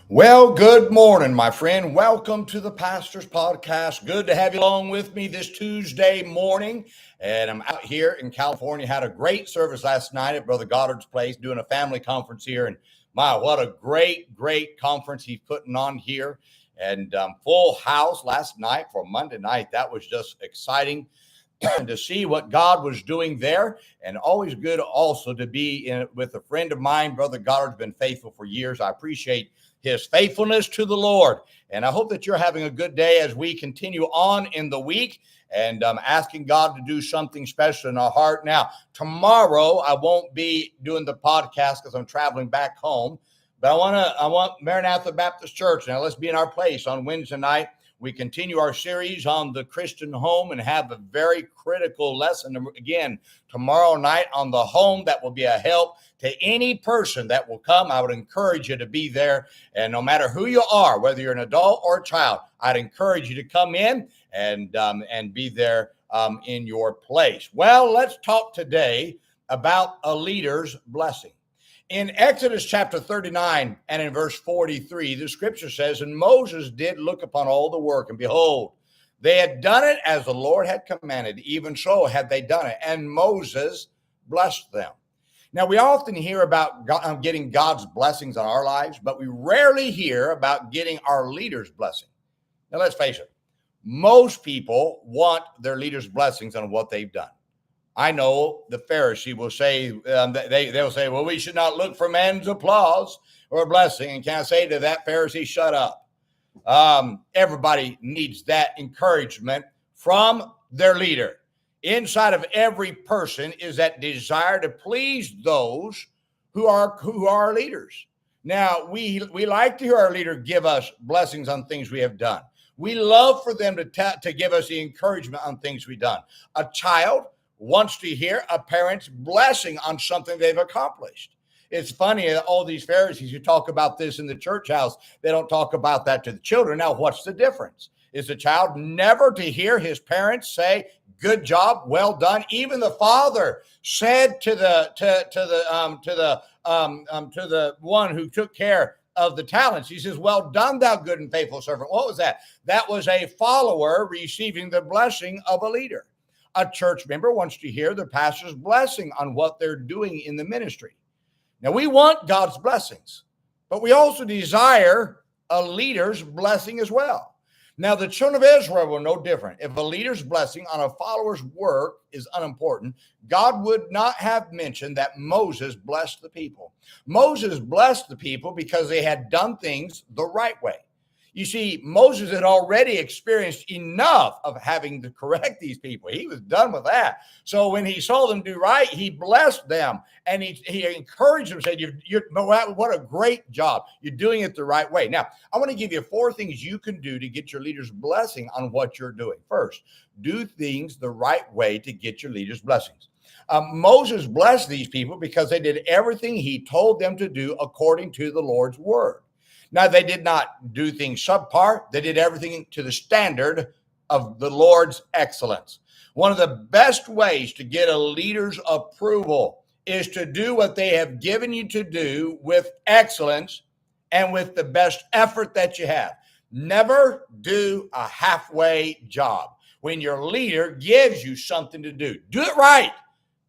Well, good morning, my friend. Welcome to the Pastor's Podcast. Good to have you along with me this Tuesday morning. And I'm out here in California. Had a great service last night at Brother Goddard's place, doing a family conference here. And my, what a great conference he's putting on here. And full house last night for Monday night. That was just exciting to see what God was doing there, and always good also to be with a friend of mine. Brother Goddard's been faithful for years. I appreciate his faithfulness to the Lord, and I hope that you're having a good day as we continue on in the week and asking God to do something special in our heart. Now, tomorrow I won't be doing the podcast because I'm traveling back home, but I want Maranatha Baptist Church. Now, let's be in our place on Wednesday night. We continue our series on the Christian home and have a very critical lesson again tomorrow night on the home that will be a help to any person that will come. I would encourage you to be there. And no matter who you are, whether you're an adult or a child, I'd encourage you to come in and be there in your place. Well, let's talk today about a leader's blessing. In Exodus chapter 39 and in verse 43, the scripture says, "And Moses did look upon all the work, and behold, they had done it as the Lord had commanded. Even so had they done it. And Moses blessed them." Now, we often hear about getting God's blessings on our lives, but we rarely hear about getting our leaders' blessing. Now, let's face it. Most people want their leaders' blessings on what they've done. I know the Pharisee will say, they'll say, well, we should not look for man's applause or blessing. And can I say to that Pharisee, shut up? Everybody needs that encouragement from their leader. Inside of every person is that desire to please those who are our leaders. Now, we like to hear our leader give us blessings on things we have done. We love for them to give us the encouragement on things we've done. A child wants to hear a parent's blessing on something they've accomplished. It's funny that all these Pharisees who talk about this in the church house, they don't talk about that to the children. Now, what's the difference? Is the child never to hear his parents say, "Good job, well done"? Even the father said to the one who took care of the talents, he says, "Well done, thou good and faithful servant." What was that? That was a follower receiving the blessing of a leader. A church member wants to hear the pastor's blessing on what they're doing in the ministry. Now, we want God's blessings, but we also desire a leader's blessing as well. Now, the children of Israel were no different. If a leader's blessing on a follower's work is unimportant, God would not have mentioned that Moses blessed the people. Moses blessed the people because they had done things the right way. You see, Moses had already experienced enough of having to correct these people. He was done with that. So when he saw them do right, he blessed them and he encouraged them, said, what a great job. You're doing it the right way. Now, I want to give you 4 things you can do to get your leader's blessing on what you're doing. First, do things the right way to get your leader's blessings. Moses blessed these people because they did everything he told them to do according to the Lord's word. Now, they did not do things subpar. They did everything to the standard of the Lord's excellence. One of the best ways to get a leader's approval is to do what they have given you to do with excellence and with the best effort that you have. Never do a halfway job. When your leader gives you something to do, do it right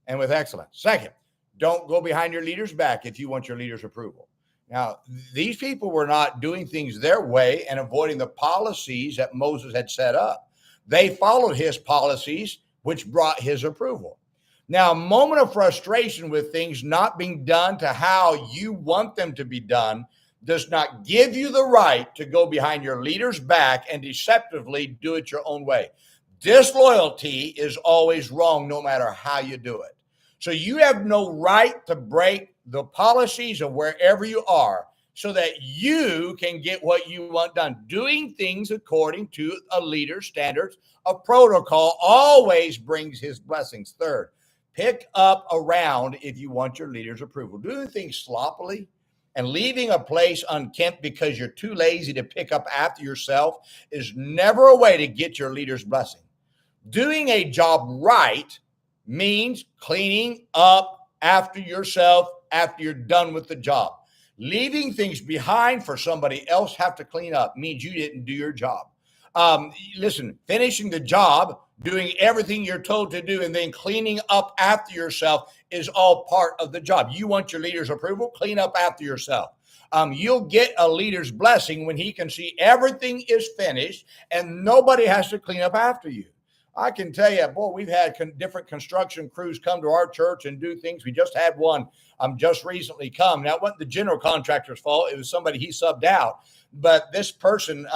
and with excellence. Second, don't go behind your leader's back if you want your leader's approval. Now, these people were not doing things their way and avoiding the policies that Moses had set up. They followed his policies, which brought his approval. Now, a moment of frustration with things not being done to how you want them to be done does not give you the right to go behind your leader's back and deceptively do it your own way. Disloyalty is always wrong, no matter how you do it. So you have no right to break the policies of wherever you are so that you can get what you want done. Doing things according to a leader's standards of protocol always brings his blessings. Third, pick up around if you want your leader's approval. Doing things sloppily and leaving a place unkempt because you're too lazy to pick up after yourself is never a way to get your leader's blessing. Doing a job right means cleaning up after yourself after you're done with the job. Leaving things behind for somebody else have to clean up means you didn't do your job. Listen, finishing the job, doing everything you're told to do, and then cleaning up after yourself is all part of the job. You want your leader's approval? Clean up after yourself. You'll get a leader's blessing when he can see everything is finished and nobody has to clean up after you. I can tell you, boy, we've had different construction crews come to our church and do things. We just had one just recently come. Now, it wasn't the general contractor's fault. It was somebody he subbed out. But this person,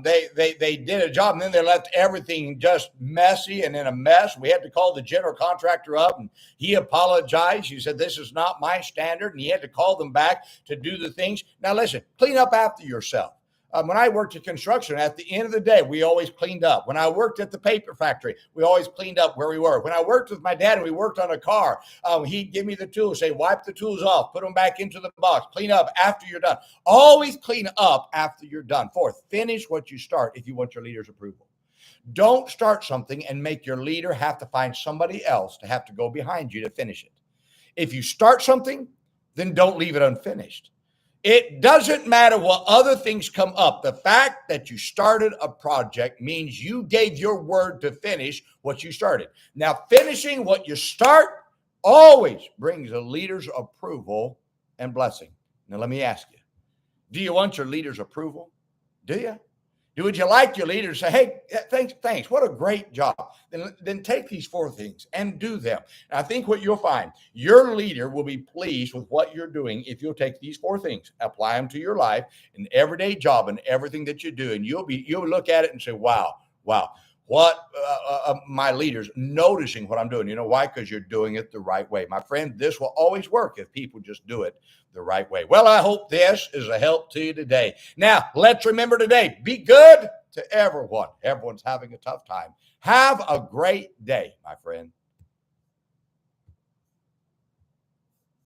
they did a job, and then they left everything just messy and in a mess. We had to call the general contractor up, and he apologized. He said, this is not my standard, and he had to call them back to do the things. Now, listen, clean up after yourself. When I worked in construction, at the end of the day, we always cleaned up. When I worked at the paper factory, we always cleaned up where we were. When I worked with my dad and we worked on a car, he'd give me the tools, say, wipe the tools off, put them back into the box, clean up after you're done. Always clean up after you're done. Fourth, finish what you start if you want your leader's approval. Don't start something and make your leader have to find somebody else to have to go behind you to finish it. If you start something, then don't leave it unfinished. It doesn't matter what other things come up. The fact that you started a project means you gave your word to finish what you started. Now, finishing what you start always brings a leader's approval and blessing. Now, let me ask you, do you want your leader's approval? Do you? Would you like your leader to say, hey, thanks, what a great job? Then take these four things and do them. And I think what you'll find, your leader will be pleased with what you're doing if you'll take these four things, apply them to your life, an everyday job, and everything that you do. And you'll look at it and say, wow, what my leader's noticing what I'm doing. You know why? Because you're doing it the right way. My friend, this will always work if people just do it the right way. Well, I hope this is a help to you today. Now, let's remember today, be good to everyone. Everyone's having a tough time. Have a great day, my friend.